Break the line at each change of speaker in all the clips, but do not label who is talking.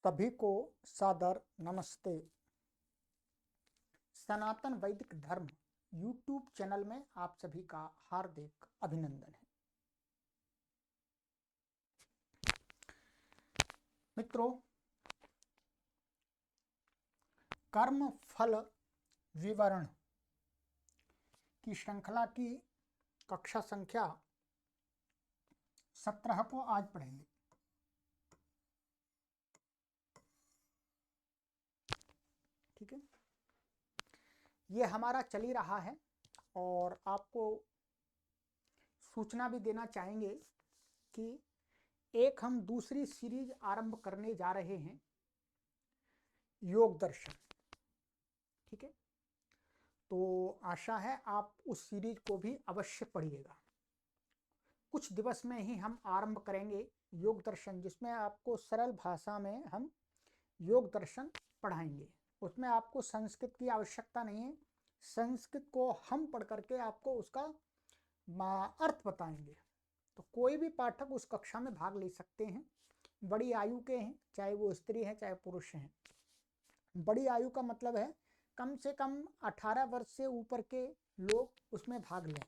सभी को सादर नमस्ते। सनातन वैदिक धर्म यूट्यूब चैनल में आप सभी का हार्दिक अभिनंदन है। मित्रों, कर्म फल विवरण की श्रृंखला की कक्षा संख्या 17 को आज पढ़ेंगे। ठीक है, ये हमारा चल ही रहा है और आपको सूचना भी देना चाहेंगे कि एक हम दूसरी सीरीज आरंभ करने जा रहे हैं, योग दर्शन। ठीक है, तो आशा है आप उस सीरीज को भी अवश्य पढ़िएगा। कुछ दिवस में ही हम आरंभ करेंगे योग दर्शन, जिसमें आपको सरल भाषा में हम योग दर्शन पढ़ाएंगे। उसमें आपको संस्कृत की आवश्यकता नहीं है, संस्कृत को हम पढ़ करके आपको उसका अर्थ बताएंगे। तो कोई भी पाठक उस कक्षा में भाग ले सकते हैं, बड़ी आयु के हैं, चाहे वो स्त्री हैं चाहे पुरुष हैं। बड़ी आयु का मतलब है कम से कम 18 वर्ष से ऊपर के लोग उसमें भाग लें,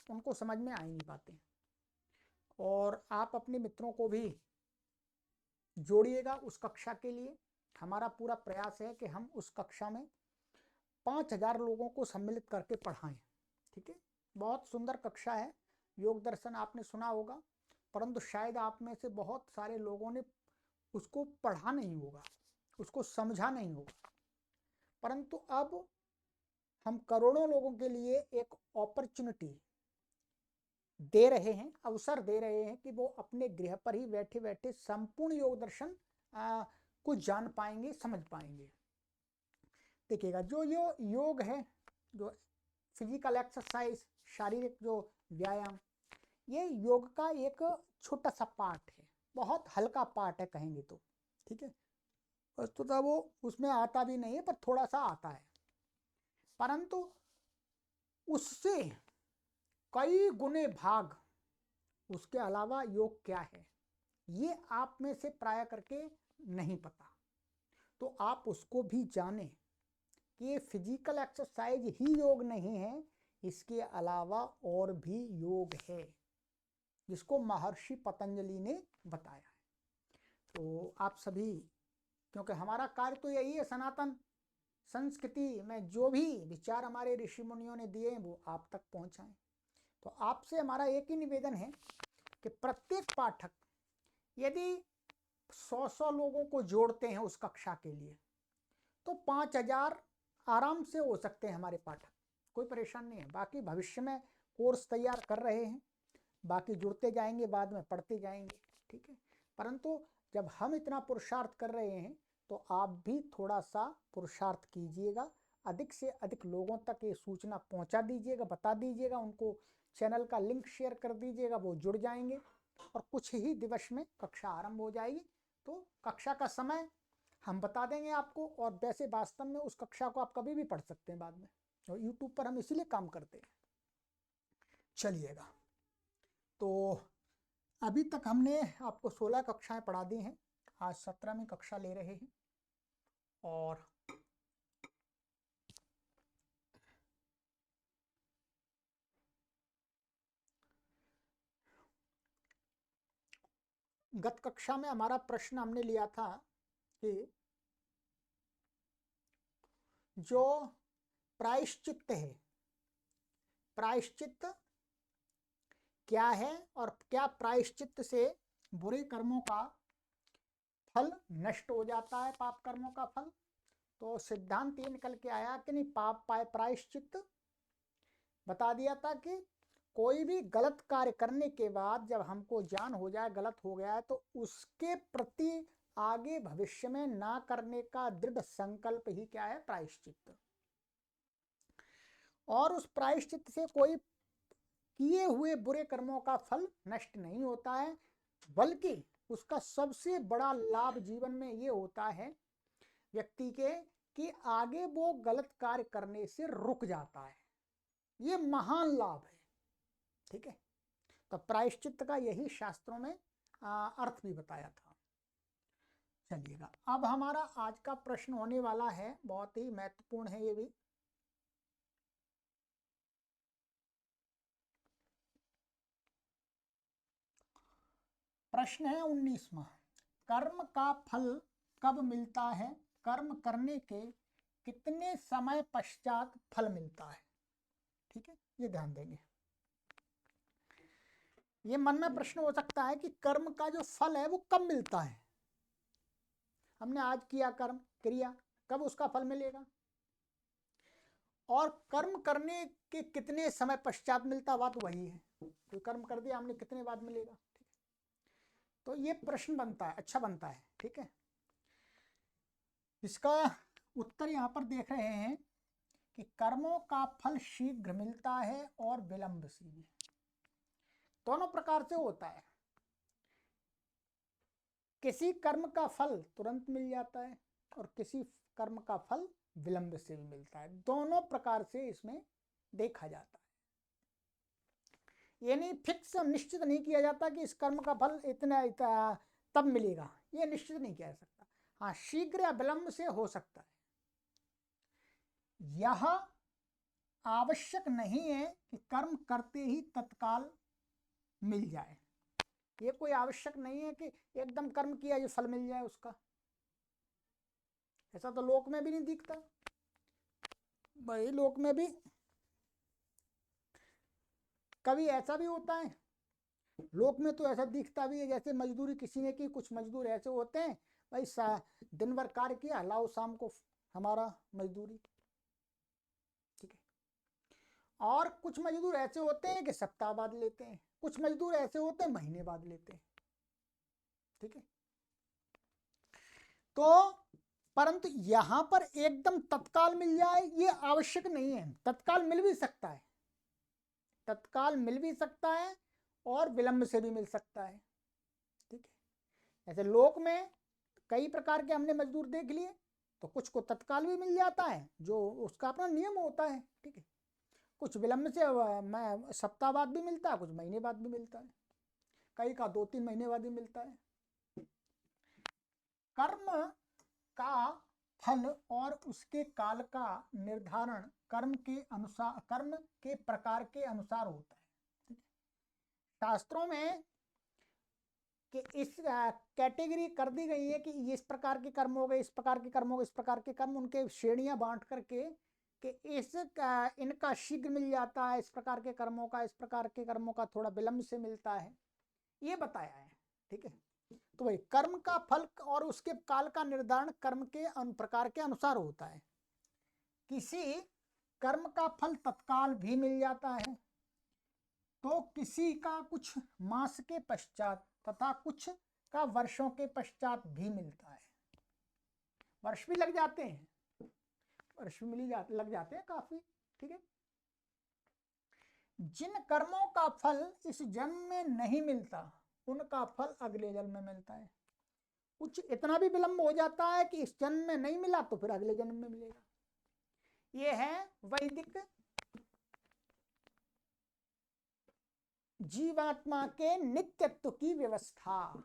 उनको समझ में आएंगी बातें। और आप अपने मित्रों को भी जोड़िएगा उस कक्षा के लिए। हमारा पूरा प्रयास है कि हम उस कक्षा में 5000 लोगों को सम्मिलित करके पढ़ाएं। ठीक है, बहुत सुंदर कक्षा है। योग दर्शन आपने सुना होगा, परंतु शायद आप में से बहुत सारे लोगों ने उसको पढ़ा नहीं होगा, उसको समझा नहीं होगा। परंतु अब हम करोड़ों लोगों के लिए एक अपॉर्चुनिटी दे रहे हैं, अवसर दे रहे हैं कि वो अपने गृह पर ही बैठे बैठे संपूर्ण योग दर्शन को जान पाएंगे, समझ पाएंगे। देखिएगा, जो योग है, जो फिजिकल एक्सरसाइज, शारीरिक जो व्यायाम, ये योग का एक छोटा सा पार्ट है, बहुत हल्का पार्ट है कहेंगे तो। ठीक है, वस्तुतः वो उसमें आता भी नहीं है, पर थोड़ा सा आता है। परंतु उससे कई गुने भाग उसके अलावा योग क्या है, ये आप में से प्राय करके नहीं पता। तो आप उसको भी जानें कि ये फिजिकल एक्सरसाइज ही योग नहीं है, इसके अलावा और भी योग है, जिसको महर्षि पतंजलि ने बताया है। तो आप सभी, क्योंकि हमारा कार्य तो यही है, सनातन संस्कृति में जो भी विचार हमारे ऋषि मुनियों ने दिए हैं वो आप तक पहुंचाएं। तो आपसे हमारा एक ही निवेदन है कि प्रत्येक पाठक यदि 100 लोगों को जोड़ते हैं उस कक्षा के लिए, तो 5000 आराम से हो सकते हैं हमारे पाठक, कोई परेशान नहीं है। बाकी भविष्य में कोर्स तैयार कर रहे हैं, बाकी जुड़ते जाएंगे, बाद में पढ़ते जाएंगे। ठीक है, परंतु जब हम इतना पुरुषार्थ कर रहे हैं तो आप भी थोड़ा सा पुरुषार्थ कीजिएगा, अधिक से अधिक लोगों तक ये सूचना पहुंचा दीजिएगा, बता दीजिएगा, उनको चैनल का लिंक शेयर कर दीजिएगा, वो जुड़ जाएंगे और कुछ ही दिवस में कक्षा आरंभ हो जाएगी। तो कक्षा का समय हम बता देंगे आपको, और वैसे वास्तव में उस कक्षा को आप कभी भी पढ़ सकते हैं बाद में, और यूट्यूब पर हम इसीलिए काम करते हैं। चलिएगा, तो अभी तक हमने आपको 16 कक्षाएं पढ़ा दी हैं, आज 17वीं कक्षा ले रहे हैं। और गत कक्षा में हमारा प्रश्न हमने लिया था कि जो प्रायश्चित्त है, प्रायश्चित्त क्या है और क्या प्रायश्चित्त से बुरे कर्मों का फल नष्ट हो जाता है, पाप कर्मों का फल। तो सिद्धांत ये निकल के आया कि नहीं, पाप पाए प्रायश्चित्त। बता दिया था कि कोई भी गलत कार्य करने के बाद जब हमको ज्ञान हो जाए गलत हो गया है, तो उसके प्रति आगे भविष्य में ना करने का दृढ़ संकल्प ही क्या है, प्रायश्चित्त। और उस प्रायश्चित्त से कोई किए हुए बुरे कर्मों का फल नष्ट नहीं होता है, बल्कि उसका सबसे बड़ा लाभ जीवन में ये होता है व्यक्ति के कि आगे वो गलत कार्य करने से रुक जाता है। ये महान लाभ है। ठीक है, तो प्रायश्चित्त का यही शास्त्रों में अर्थ भी बताया था। चलिएगा, अब हमारा आज का प्रश्न होने वाला है, बहुत ही महत्वपूर्ण है ये भी। प्रश्न है 19वां, कर्म का फल कब मिलता है? कर्म करने के कितने समय पश्चात फल मिलता है? ठीक है, ये ध्यान देंगे। ये मन में प्रश्न हो सकता है कि कर्म का जो फल है वो कब मिलता है। हमने आज किया कर्म क्रिया, कब उसका फल मिलेगा, और कर्म करने के कितने समय पश्चात मिलता, बात वही है। कोई कर्म कर दिया हमने, कितने बाद मिलेगा। ठीक है, तो ये प्रश्न बनता है, अच्छा बनता है। ठीक है, इसका उत्तर यहाँ पर देख रहे हैं कि कर्मों का फल शीघ्र मिलता है और विलंब से भी, दोनों प्रकार से होता है। किसी कर्म का फल तुरंत मिल जाता है और किसी कर्म का फल विलंब से भी मिलता है, दोनों प्रकार से इसमें देखा जाता है। ये नहीं फिक्स निश्चित नहीं किया जाता कि इस कर्म का फल इतना तब मिलेगा, ये निश्चित नहीं किया जा सकता। हाँ, शीघ्र या विलंब से हो सकता है। यह आवश्यक नहीं है कि कर्म करते ही तत्काल मिल जाए, ये कोई आवश्यक नहीं है कि एकदम कर्म किया ये फल मिल जाए उसका। ऐसा तो लोक में भी नहीं दिखता भाई, लोक में भी कभी ऐसा भी होता है। लोक में तो ऐसा दिखता भी है जैसे मजदूरी किसी ने की, कुछ मजदूर ऐसे होते हैं भाई दिन भर कार्य किया, लाओ शाम को हमारा मजदूरी। ठीक है, और कुछ मजदूर ऐसे होते हैं कि सप्ताह बाद लेते हैं, कुछ मजदूर ऐसे होते हैं महीने बाद लेते हैं। ठीक है, तो परंतु यहां पर एकदम तत्काल मिल जाए ये आवश्यक नहीं है। तत्काल मिल भी सकता है, तत्काल मिल भी सकता है और विलंब से भी मिल सकता है। ठीक है, ऐसे लोक में कई प्रकार के हमने मजदूर देख लिए, तो कुछ को तत्काल भी मिल जाता है जो उसका अपना नियम होता है। ठीक है, कुछ विलंब से मैं सप्ताह बाद भी मिलता है, कुछ महीने बाद भी मिलता है, कई का 2-3 महीने बाद भी मिलता है। कर्म का फल और उसके काल का निर्धारण कर्म के अनुसार, कर्म के प्रकार के अनुसार होता है। शास्त्रों में कि इस कैटेगरी कर दी गई है कि इस प्रकार के कर्म हो गए, इस प्रकार के कर्म हो गए, इस प्रकार के कर्म, उनके श्रेणियां बांट करके कि इनका शीघ्र मिल जाता है, इस प्रकार के कर्मों का, इस प्रकार के कर्मों का थोड़ा विलंब से मिलता है, ये बताया है। ठीक है, तो भाई कर्म का फल और उसके काल का निर्धारण कर्म के प्रकार के अनुसार होता है। किसी कर्म का फल तत्काल भी मिल जाता है, तो किसी का कुछ मास के पश्चात तथा कुछ का वर्षों के पश्चात भी मिलता है। वर्ष भी लग जाते हैं, वर्ष भी लग जाते हैं काफी। ठीक है, जिन कर्मों का फल इस जन्म में नहीं मिलता उनका फल अगले जन्म में मिलता है। कुछ इतना भी विलंब हो जाता है कि इस जन्म में नहीं मिला तो फिर अगले जन्म में मिलेगा। ये है वैदिक जीवात्मा के नित्यत्व की व्यवस्था।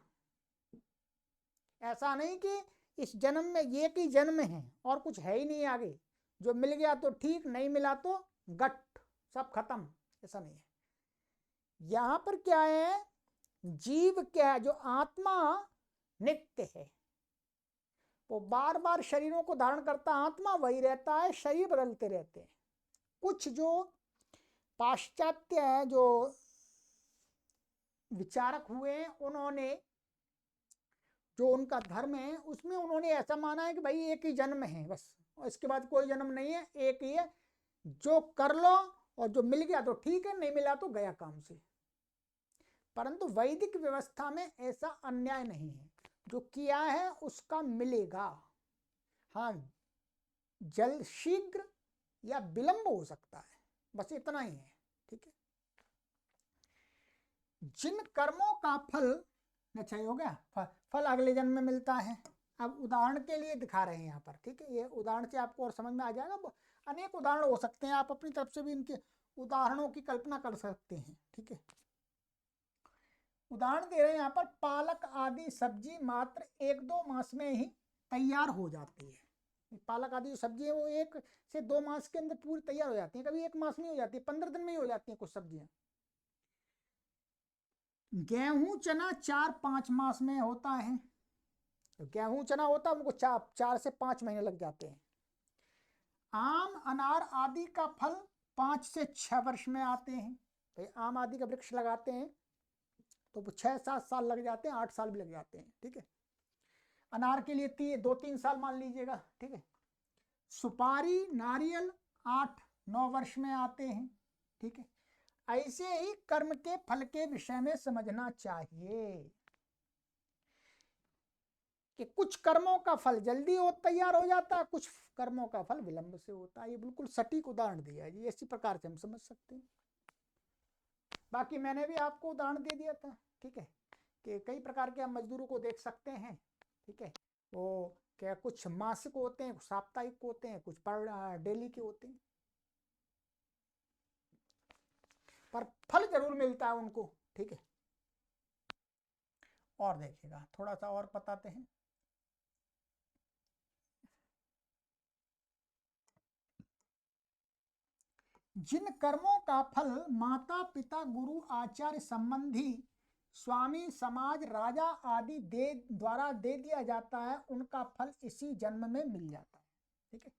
ऐसा नहीं कि इस जन्म में ये की जन्म है और कुछ है ही नहीं आगे, जो मिल गया तो ठीक, नहीं मिला तो गट, सब खत्म, ऐसा नहीं है। यहां पर क्या है, जीव क्या है, जो आत्मा नित्य है, वो बार बार शरीरों को धारण करता, आत्मा वही रहता है, शरीर बदलते रहते हैं। कुछ जो पाश्चात्य है, जो विचारक हुए, उन्होंने जो उनका धर्म है उसमें उन्होंने ऐसा माना है कि भाई एक ही जन्म है बस, और इसके बाद कोई जन्म नहीं है, एक ही है, जो कर लो और जो मिल गया तो ठीक है, नहीं मिला तो गया काम से। परंतु वैदिक व्यवस्था में ऐसा अन्याय नहीं है, जो किया है उसका मिलेगा। हाँ, जल्द शीघ्र या विलंब हो सकता है, बस इतना ही है। ठीक है, जिन कर्मों का फल, अच्छा हो गया, फल अगले जन्म में मिलता है। अब उदाहरण के लिए दिखा रहे हैं यहाँ पर। ठीक है, ये उदाहरण से आपको और समझ में आ जाएगा। अनेक उदाहरण हो सकते हैं, आप अपनी तरफ से भी इनके उदाहरणों की कल्पना कर सकते हैं। ठीक है, उदाहरण दे रहे हैं यहाँ पर, पालक आदि सब्जी मात्र 1-2 मास में ही तैयार हो जाती है। पालक आदि जो सब्जी है वो 1 से 2 मास के अंदर पूरी तैयार हो जाती है, कभी 1 मास में हो जाती है, 15 दिन में ही हो जाती है कुछ सब्जियां। गेहूं चना 4-5 मास में होता है। तो गेहूं चना होता है उनको 4 से 5 महीने लग जाते हैं। आम अनार आदि का फल 5 से 6 वर्ष में आते हैं। भाई आम आदि का वृक्ष लगाते हैं तो 6-7 साल लग जाते हैं, 8 साल भी लग जाते हैं, ठीक है। अनार के लिए 2-3 साल मान लीजिएगा, ठीक है। सुपारी नारियल 8-9 वर्ष में आते हैं, ठीक है। ऐसे ही कर्म के फल के विषय में समझना चाहिए कि कुछ कर्मों का फल जल्दी तैयार हो जाता है, कुछ कर्मों का फल विलंब से होता है। ये बिल्कुल सटीक उदाहरण दिया है, ये इसी प्रकार से हम समझ सकते हैं। बाकी मैंने भी आपको उदाहरण दे दिया था, ठीक है, कि कई प्रकार के हम मजदूरों को देख सकते हैं, ठीक है। वो क्या कुछ मासिक होते हैं, कुछ साप्ताहिक होते हैं, कुछ पर डेली के होते हैं, पर फल जरूर मिलता है उनको, ठीक है। और देखिएगा थोड़ा सा और बताते हैं। जिन कर्मों का फल माता पिता गुरु आचार्य संबंधी स्वामी समाज राजा आदि द्वारा दे दिया जाता है, उनका फल इसी जन्म में मिल जाता है, ठीक है।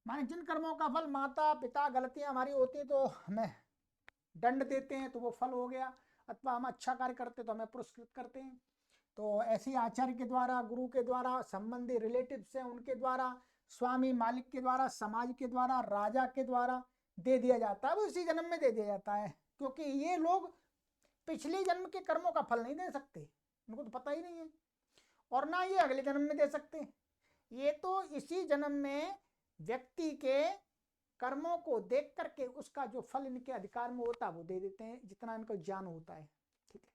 माने जिन कर्मों का फल माता पिता, गलतियां हमारी होती है तो हमें दंड देते हैं तो वो फल हो गया, अथवा हम अच्छा कार्य करते तो हमें पुरस्कृत करते हैं। तो ऐसे आचार्य के द्वारा, गुरु के द्वारा, संबंधी रिलेटिव्स हैं उनके द्वारा, स्वामी मालिक के द्वारा, समाज के द्वारा, राजा के द्वारा दे दिया जाता है, वो इसी जन्म में दे दिया जाता है। क्योंकि ये लोग पिछले जन्म के कर्मों का फल नहीं दे सकते, उनको तो पता ही नहीं है, और ना ये अगले जन्म में दे सकते। ये तो इसी जन्म में व्यक्ति के कर्मों को देख करके उसका जो फल इनके अधिकार में होता है वो दे देते हैं, जितना इनको ज्ञान होता है, ठीक है।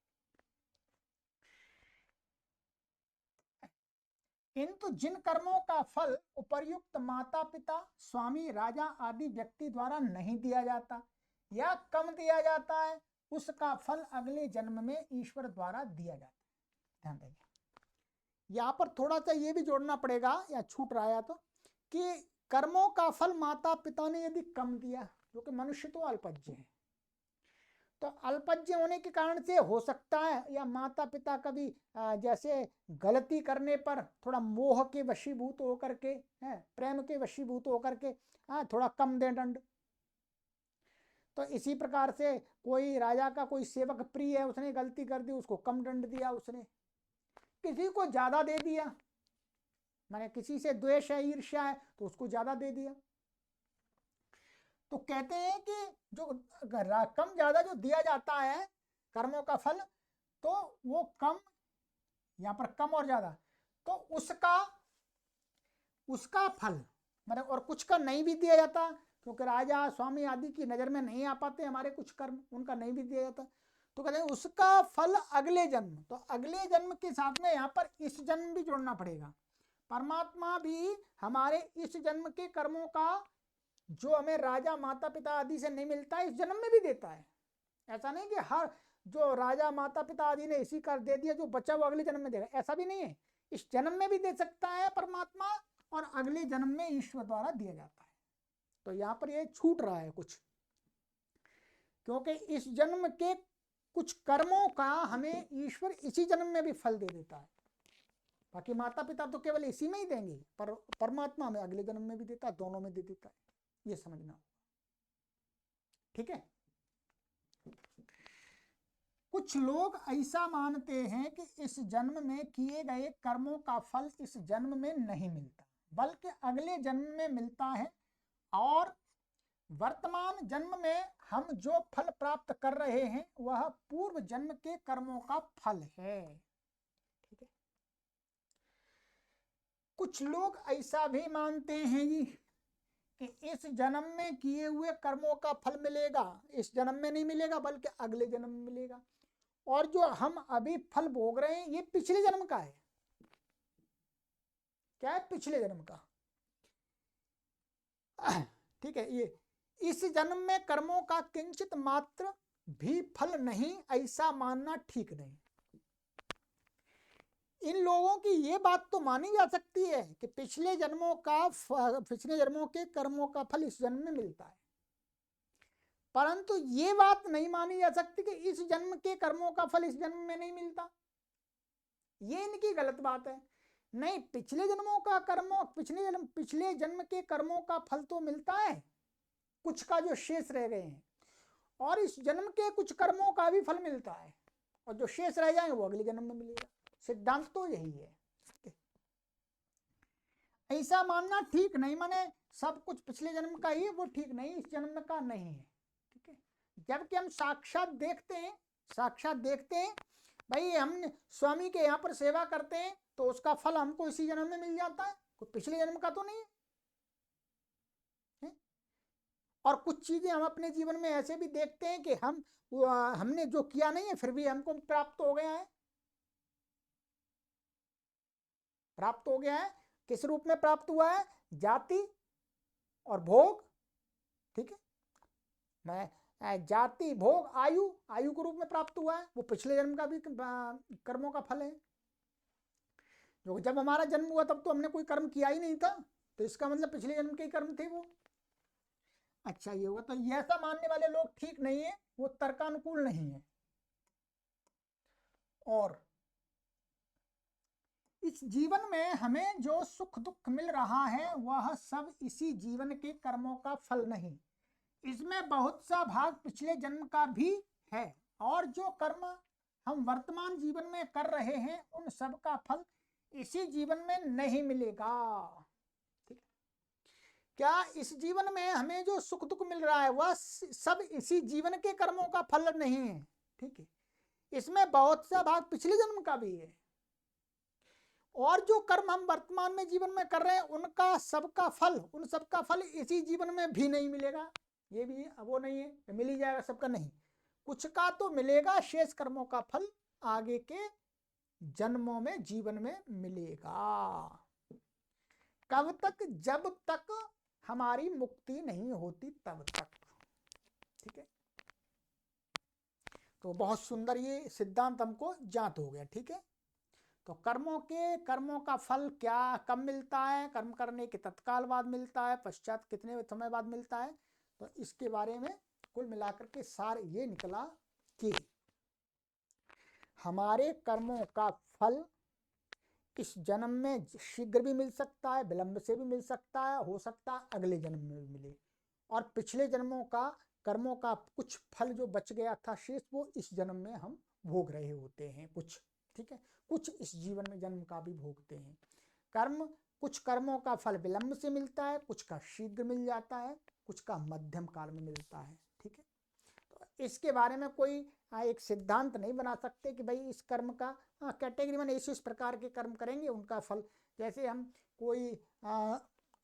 किंतु जिन कर्मों का फल उपर्युक्त माता पिता, स्वामी राजा आदि व्यक्ति द्वारा नहीं दिया जाता या कम दिया जाता है, उसका फल अगले जन्म में ईश्वर द्वारा दिया जाता है। ध्यान देंगे, यहाँ पर थोड़ा सा ये भी जोड़ना पड़ेगा, या छूट रहा है तो, कि कर्मों का फल माता पिता ने यदि कम दिया, क्योंकि मनुष्य तो अल्पज्ञ है, तो अल्पज्ञ होने के कारण से हो सकता है, या माता पिता कभी जैसे गलती करने पर थोड़ा मोह के वशीभूत होकर के, प्रेम के वशीभूत होकर के थोड़ा कम दे दंड। तो इसी प्रकार से कोई राजा का कोई सेवक प्रिय है, उसने गलती कर दी, उसको कम दंड दिया उसने। किसी को ज्यादा दे दिया, माने किसी से द्वेष है, ईर्ष्या है, तो उसको ज्यादा दे दिया। तो कहते हैं कि जो कम ज्यादा जो दिया जाता है कर्मों का फल, तो वो कम, यहाँ पर कम और ज्यादा, तो उसका फल मतलब, और कुछ का नहीं भी दिया जाता, क्योंकि राजा स्वामी आदि की नजर में नहीं आ पाते हमारे कुछ कर्म, उनका नहीं भी दिया जाता, तो कहते हैं उसका फल अगले जन्म। तो अगले जन्म के साथ में यहाँ पर इस जन्म भी जोड़ना पड़ेगा। परमात्मा भी हमारे इस जन्म के कर्मों का जो हमें राजा माता पिता आदि से नहीं मिलता है, इस जन्म में भी देता है। ऐसा नहीं कि हर जो राजा माता पिता आदि ने इसी कर दे दिया, जो बचा वो अगले जन्म में देगा, ऐसा भी नहीं है। इस जन्म में भी दे सकता है परमात्मा, और अगले जन्म में ईश्वर द्वारा दिया जाता है। तो यहाँ पर ये छूट रहा है कुछ, क्योंकि इस जन्म के कुछ कर्मों का हमें ईश्वर इसी जन्म में भी फल दे देता है। बाकी माता पिता तो केवल इसी में ही देंगे, पर परमात्मा हमें अगले जन्म में भी देता है, दोनों में दे देता है, ये समझना, ठीक है। कुछ लोग ऐसा मानते हैं कि इस जन्म में किए गए कर्मों का फल इस जन्म में नहीं मिलता, बल्कि अगले जन्म में मिलता है, और वर्तमान जन्म में हम जो फल प्राप्त कर रहे हैं वह पूर्व जन्म के कर्मों का फल है, ठीक है। कुछ लोग ऐसा भी मानते हैं जी कि इस जन्म में किए हुए कर्मों का फल मिलेगा, इस जन्म में नहीं मिलेगा बल्कि अगले जन्म में मिलेगा, और जो हम अभी फल भोग रहे हैं ये पिछले जन्म का है। क्या है? पिछले जन्म का, ठीक है। ये इस जन्म में कर्मों का किंचित मात्र भी फल नहीं, ऐसा मानना ठीक नहीं। इन लोगों की ये बात तो मानी जा सकती है कि पिछले जन्मों के कर्मों का फल इस जन्म में मिलता है, परंतु ये बात नहीं मानी जा सकती कि इस जन्म के कर्मों का फल इस जन्म में नहीं मिलता। ये इनकी गलत बात है। नहीं, पिछले जन्म के कर्मों का फल तो मिलता है, कुछ का जो शेष रह गए हैं, और इस जन्म के कुछ कर्मों का भी फल मिलता है, और जो शेष रह जाएंगे वो अगले जन्म में मिलेगा। सिद्धांत तो यही है। ऐसा मानना ठीक नहीं, माने सब कुछ पिछले जन्म का ही है, वो ठीक नहीं, इस जन्म का नहीं है। ठीक है, जबकि हम साक्षात देखते हैं भाई, हम स्वामी के यहाँ पर सेवा करते हैं तो उसका फल हमको इसी जन्म में मिल जाता है, कोई पिछले जन्म का तो नहीं है। और कुछ चीजें हम अपने जीवन में ऐसे भी देखते हैं कि हमने जो किया नहीं है फिर भी हमको प्राप्त हो गया है। किस रूप में प्राप्त हुआ है? जाति और भोग। ठीक है, मैं जाति भोग आयु के रूप में प्राप्त हुआ है, वो पिछले जन्म का भी कर्मों का फल है। जो जब हमारा जन्म हुआ तब तो हमने कोई कर्म किया ही नहीं था, तो इसका मतलब पिछले जन्म के कर्म थे वो। अच्छा, ये हुआ। तो ऐसा मानने वाले लोग ठीक नहीं है, वो तर्कानुकूल नहीं है। और इस जीवन में हमें जो सुख दुख मिल रहा है वह सब इसी जीवन के कर्मों का फल नहीं, इसमें बहुत सा भाग पिछले जन्म का भी है, और जो कर्म हम वर्तमान जीवन में कर रहे हैं उन सब का फल इसी जीवन में नहीं मिलेगा। ठीक है, क्या इस जीवन में हमें जो सुख दुख मिल रहा है वह सब इसी जीवन के कर्मों का फल नहीं है? ठीक है, इसमें बहुत सा भाग पिछले जन्म का भी है, और जो कर्म हम वर्तमान में जीवन में कर रहे हैं उन सबका फल इसी जीवन में भी नहीं मिलेगा। ये भी वो नहीं है मिल ही जाएगा सबका, नहीं, कुछ का तो मिलेगा, शेष कर्मों का फल आगे के जन्मों में जीवन में मिलेगा। कब तक? जब तक हमारी मुक्ति नहीं होती तब तक। ठीक है, तो बहुत सुंदर ये सिद्धांत हमको ज्ञात हो गया। ठीक है, तो कर्मों का फल क्या कब मिलता है, कर्म करने के तत्काल बाद मिलता है, पश्चात कितने समय बाद मिलता है, तो इसके बारे में कुल मिलाकर के सार ये निकला कि हमारे कर्मों का फल इस जन्म में शीघ्र भी मिल सकता है, विलंब से भी मिल सकता है, हो सकता है अगले जन्म में भी मिले, और पिछले जन्मों का कर्मों का कुछ फल जो बच गया था शेष, वो इस जन्म में हम भोग रहे होते हैं कुछ। ठीक है, कुछ इस जीवन में जन्म का भी भोगते हैं। कुछ कर्मों का फल विलंब से मिलता है, कुछ का शीघ्र मिल जाता है, कुछ का मध्यम काल में मिलता है। ठीक है, तो इसके बारे में कोई एक सिद्धांत नहीं बना सकते कि भाई इस कर्म का कैटेगरी में इस प्रकार के कर्म करेंगे उनका फल, जैसे हम कोई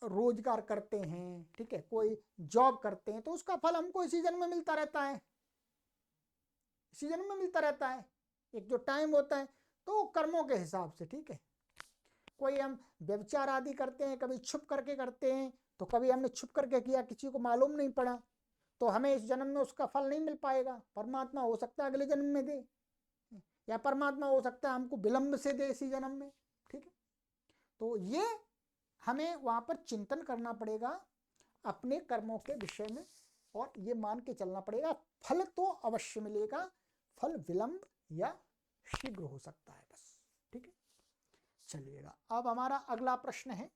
रोजगार करते हैं, ठीक है, कोई जॉब करते हैं तो उसका फल हमको इसी जन्म में मिलता रहता है, एक जो टाइम होता है तो कर्मों के हिसाब से। ठीक है, कोई हम व्यभिचार आदि करते हैं, कभी छुप करके करते हैं, तो कभी हमने छुप करके किया, किसी को मालूम नहीं पड़ा, तो हमें इस जन्म में उसका फल नहीं मिल पाएगा। परमात्मा हो सकता है अगले जन्म में दे, या परमात्मा हो सकता है हमको विलंब से दे इसी जन्म में। ठीक है, तो ये हमें वहां पर चिंतन करना पड़ेगा अपने कर्मों के विषय में, और ये मान के चलना पड़ेगा फल तो अवश्य मिलेगा, फल विलंब या शीघ्र हो सकता है बस। ठीक है, चलिएगा, अब हमारा अगला प्रश्न है।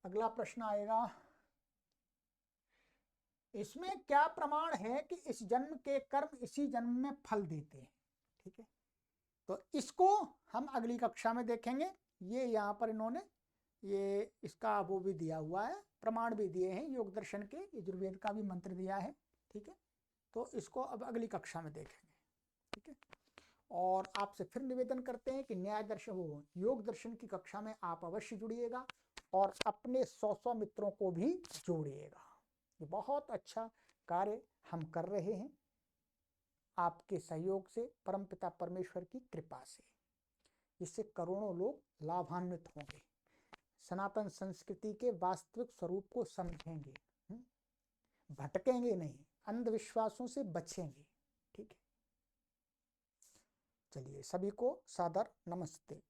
अगला प्रश्न आएगा, इसमें क्या प्रमाण है कि इस जन्म के कर्म इसी जन्म में फल देते हैं? ठीक है, तो इसको हम अगली कक्षा में देखेंगे। ये यहाँ पर इन्होंने ये इसका वो भी दिया हुआ है, प्रमाण भी दिए हैं योग दर्शन के, यजुर्वेद का भी मंत्र दिया है। ठीक है, तो इसको अब अगली कक्षा में देखेंगे। ठीक है, और आपसे फिर निवेदन करते हैं कि न्याय दर्शन योग दर्शन की कक्षा में आप अवश्य जुड़िएगा, और अपने 100 मित्रों को भी जोड़िएगा। ये बहुत अच्छा कार्य हम कर रहे हैं आपके सहयोग से, परमपिता परमेश्वर की कृपा से, इससे करोड़ों लोग लाभान्वित होंगे, सनातन संस्कृति के वास्तविक स्वरूप को समझेंगे, भटकेंगे नहीं, अंधविश्वासों से बचेंगे। ठीक है, चलिए सभी को सादर नमस्ते।